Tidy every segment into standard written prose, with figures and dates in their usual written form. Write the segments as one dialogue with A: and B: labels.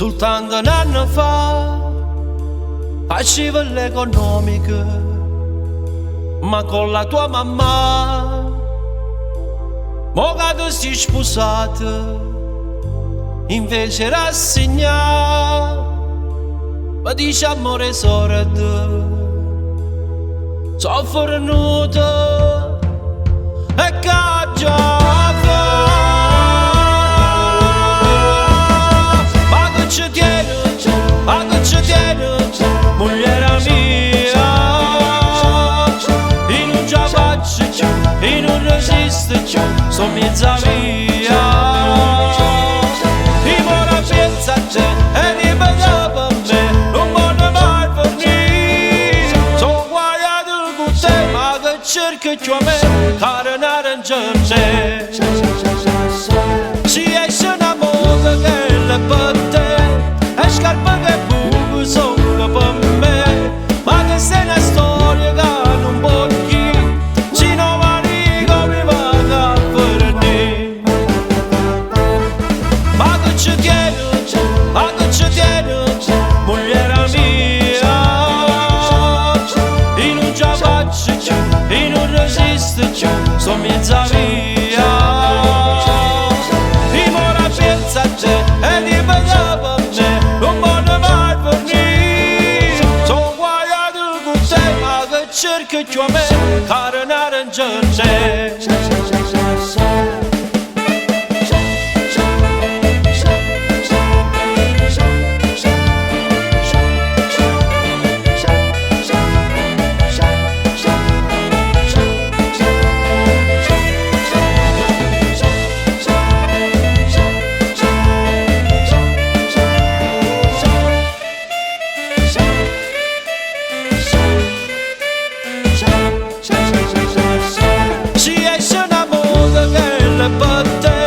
A: soltanto un anno fa facevo l'economica, ma con la tua mamma mo che tu sei sposata invece rassegna mi dice amore sordo sono venuto e caggia mogliera mia, e non già faccio più, e non resisto più, sono mezza via. E ora pensa a te, e ripete per me, non voglio mai finire. Sono guaiato con te, ma che cerchi più a me, cara un'arancione. Si esce una moda che è per te, e scarpa che buco sono per me, ma che sei una storia che non può dire, se non mi come vada a venire. Ma che ci tiene, mogliera mia, e non già faccio più, e non resisto più, sono mezza via. E ora pensa a te, e ripete per me, non voglio mai venire. Sono guaiato con te, ma che cerchi più a me, cara un'arancione. Si esce una moda che è per te,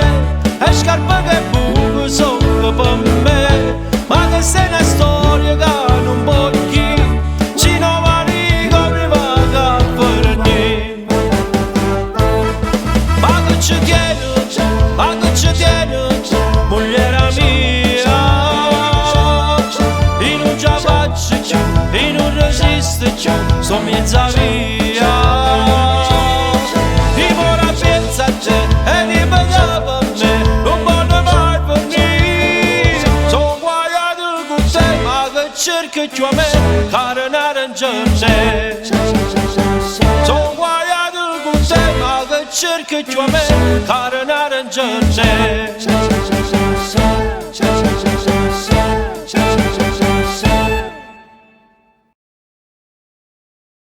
A: e scarpa che buco sono per me, ma che sei una storia che non può dire, se non mi come vada a venire. Ma che ci tiene, mogliera mia, e non già faccio più, e non resisto più, sono mezza via. E ora pensa a te, e ripete per me, non voglio mai venire. Sono guaiato con te, ma che cerchi più a me, cara un'arancione. Sono guaiato con te, ma che cerchi più a me, cara un'arancione.